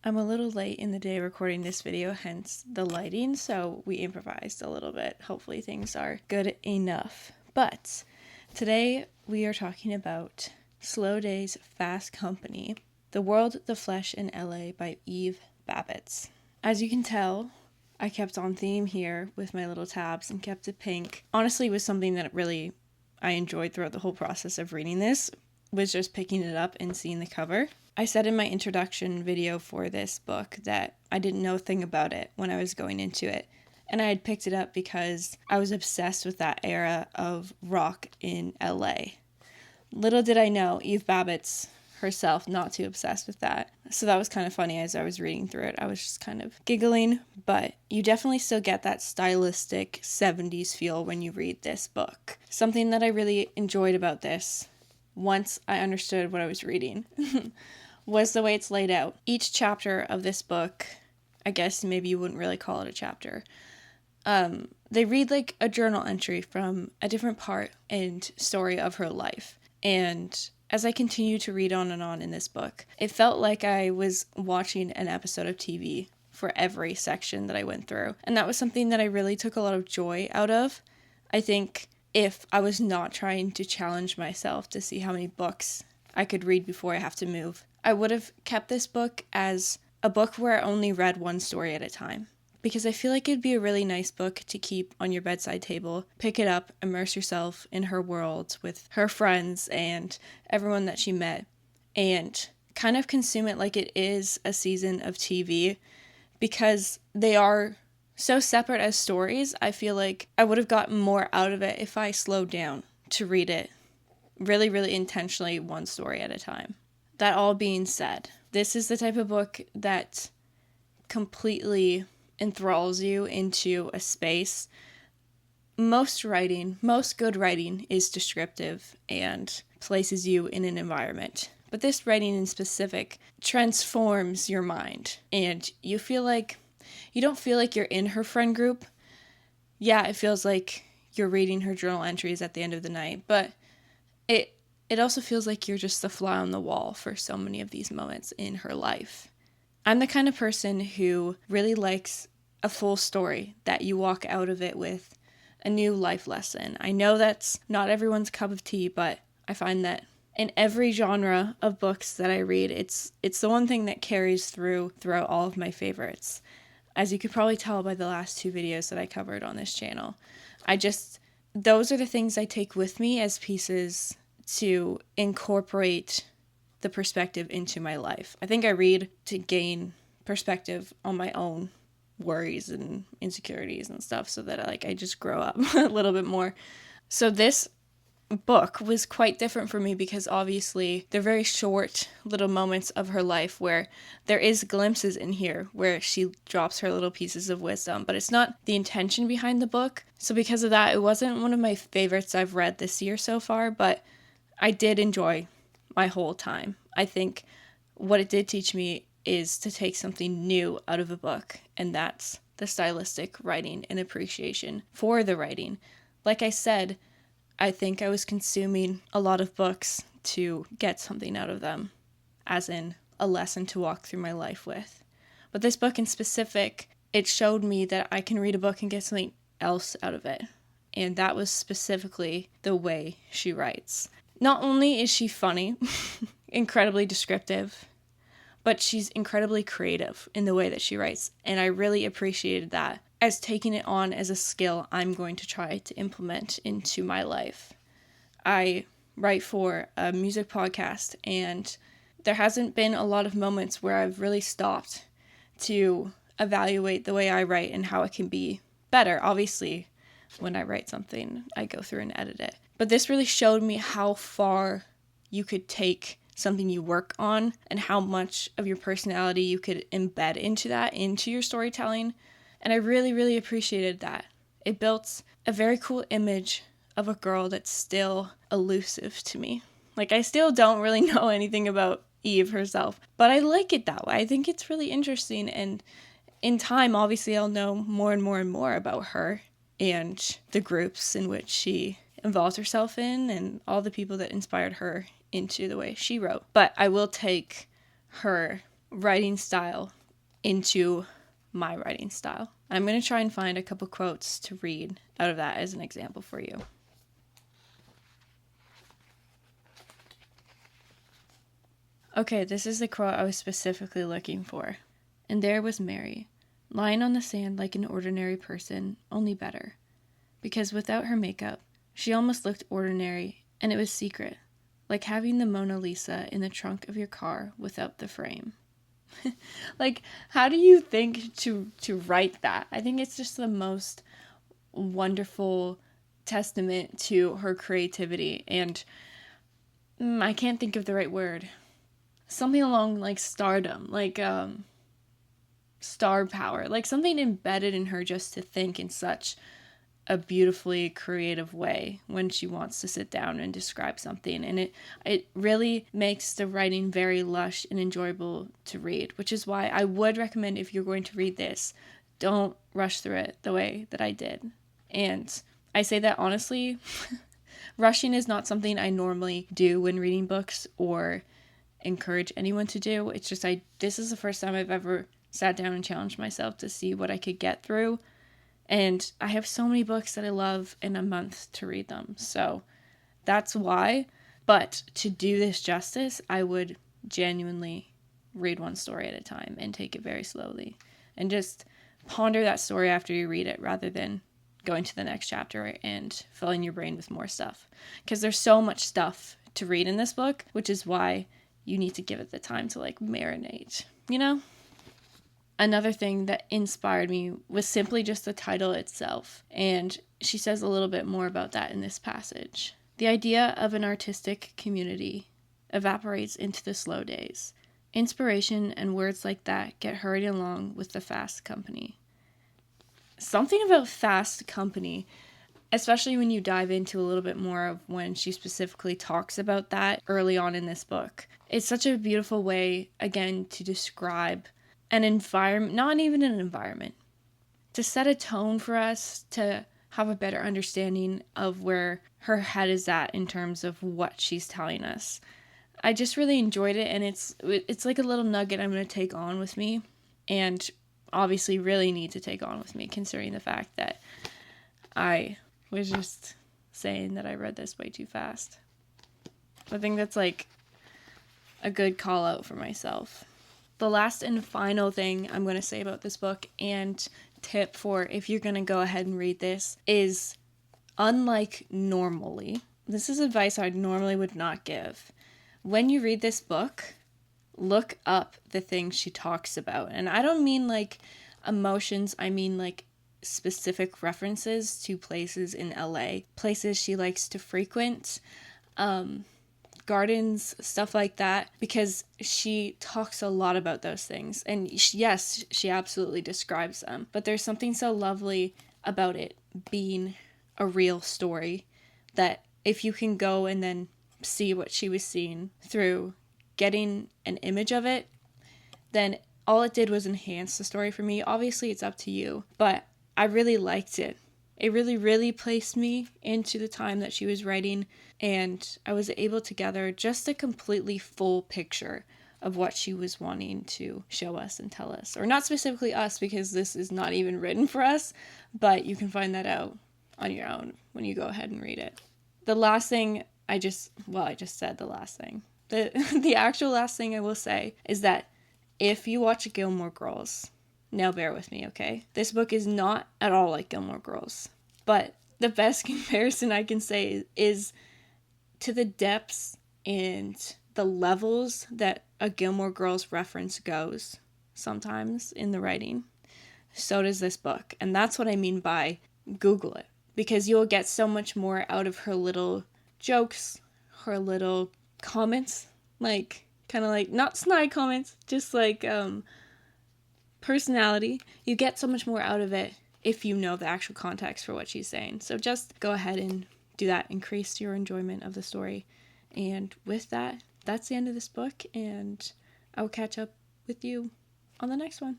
I'm a little late in the day recording this video, hence the lighting, so we improvised a little bit. Hopefully things are good enough. But today we are talking about Slow Days, Fast Company, The World, the Flesh in LA by Eve Babbitt. As you can tell, I kept on theme here with my little tabs and kept it pink. Honestly, it was something that really I enjoyed throughout the whole process of reading this, was just picking it up and seeing the cover. I said in my introduction video for this book that I didn't know a thing about it when I was going into it. And I had picked it up because I was obsessed with that era of rock in LA. Little did I know, Eve Babbitt herself not too obsessed with that. So that was kind of funny as I was reading through it. I was just kind of giggling, but you definitely still get that stylistic 70s feel when you read this book. Something that I really enjoyed about this, once I understood what I was reading, was the way it's laid out. Each chapter of this book, I guess maybe you wouldn't really call it a chapter, they read like a journal entry from a different part and story of her life. And as I continued to read on and on in this book, it felt like I was watching an episode of TV for every section that I went through. And that was something that I really took a lot of joy out of. I think if I was not trying to challenge myself to see how many books I could read before I have to move, I would have kept this book as a book where I only read one story at a time. Because I feel like it'd be a really nice book to keep on your bedside table, pick it up, immerse yourself in her world with her friends and everyone that she met, and kind of consume it like it is a season of TV, because they are so separate as stories. I feel like I would have gotten more out of it if I slowed down to read it really, really intentionally, one story at a time. That all being said, this is the type of book that completely enthralls you into a space. Most good writing is descriptive and places you in an environment. But this writing in specific transforms your mind, and you don't feel like you're in her friend group. Yeah, it feels like you're reading her journal entries at the end of the night, but it also feels like you're just the fly on the wall for so many of these moments in her life. I'm the kind of person who really likes a full story, that you walk out of it with a new life lesson. I know that's not everyone's cup of tea, but I find that in every genre of books that I read, it's the one thing that carries throughout all of my favorites. As you could probably tell by the last two videos that I covered on this channel, those are the things I take with me as pieces to incorporate the perspective into my life. I think I read to gain perspective on my own worries and insecurities and stuff, so that I just grow up a little bit more. So this book was quite different for me because obviously they're very short little moments of her life where there is glimpses in here where she drops her little pieces of wisdom, but it's not the intention behind the book. So because of that, it wasn't one of my favorites I've read this year so far, but I did enjoy my whole time. I think what it did teach me is to take something new out of a book, and that's the stylistic writing and appreciation for the writing. Like I said, I think I was consuming a lot of books to get something out of them, as in a lesson to walk through my life with. But this book in specific, it showed me that I can read a book and get something else out of it. And that was specifically the way she writes. Not only is she funny, incredibly descriptive, but she's incredibly creative in the way that she writes, and I really appreciated that as taking it on as a skill I'm going to try to implement into my life. I write for a music podcast, and there hasn't been a lot of moments where I've really stopped to evaluate the way I write and how it can be better. Obviously, when I write something, I go through and edit it. But this really showed me how far you could take something you work on and how much of your personality you could embed into your storytelling. And I really, really appreciated that. It built a very cool image of a girl that's still elusive to me. I still don't really know anything about Eve herself, but I like it that way. I think it's really interesting, and in time, obviously, I'll know more and more and more about her and the groups in which she involved herself in and all the people that inspired her into the way she wrote. But I will take her writing style into my writing style. I'm going to try and find a couple quotes to read out of that as an example for you. Okay, this is the quote I was specifically looking for. And there was Mary, lying on the sand like an ordinary person, only better. Because without her makeup, she almost looked ordinary, and it was secret, like having the Mona Lisa in the trunk of your car without the frame. Like, how do you think to write that? I think it's just the most wonderful testament to her creativity, and I can't think of the right word. Something along like stardom, like star power, like something embedded in her just to think in such a beautifully creative way when she wants to sit down and describe something. And it really makes the writing very lush and enjoyable to read, which is why I would recommend, if you're going to read this, don't rush through it the way that I did. And I say that honestly. Rushing is not something I normally do when reading books or encourage anyone to do. It's just this is the first time I've ever sat down and challenged myself to see what I could get through. And I have so many books that I love in a month to read them. So that's why. But to do this justice, I would genuinely read one story at a time and take it very slowly. And just ponder that story after you read it rather than going to the next chapter and filling your brain with more stuff. Because there's so much stuff to read in this book, which is why you need to give it the time to like marinate, you know? Another thing that inspired me was simply just the title itself, and she says a little bit more about that in this passage. The idea of an artistic community evaporates into the slow days. Inspiration and words like that get hurried along with the fast company. Something about fast company, especially when you dive into a little bit more of when she specifically talks about that early on in this book. It's such a beautiful way, again, to describe an environment, not even an environment, to set a tone for us to have a better understanding of where her head is at in terms of what she's telling us. I just really enjoyed it, and it's like a little nugget I'm going to take on with me, and obviously really need to take on with me, considering the fact that I was just saying that I read this way too fast. I think that's like a good call out for myself. The last and final thing I'm going to say about this book, and tip for if you're going to go ahead and read this, is unlike normally, this is advice I normally would not give. When you read this book, look up the things she talks about. And I don't mean like emotions, I mean like specific references to places in LA, places she likes to frequent, gardens, stuff like that, because she talks a lot about those things. And yes, she absolutely describes them, but there's something so lovely about it being a real story that if you can go and then see what she was seeing through getting an image of it, then all it did was enhance the story for me. Obviously, it's up to you, but I really liked it. It really, really placed me into the time that she was writing, and I was able to gather just a completely full picture of what she was wanting to show us and tell us. Or not specifically us, because this is not even written for us, but you can find that out on your own when you go ahead and read it. The last thing I just said the last thing. The actual last thing I will say is that if you watch Gilmore Girls, now bear with me, okay? This book is not at all like Gilmore Girls, but the best comparison I can say is to the depths and the levels that a Gilmore Girls reference goes sometimes in the writing. So does this book, and that's what I mean by Google it, because you'll get so much more out of her little jokes, her little comments, like kind of like not snide comments, just like personality. You get so much more out of it if you know the actual context for what she's saying. So just go ahead and do that. Increase your enjoyment of the story. And with that, that's the end of this book, and I will catch up with you on the next one.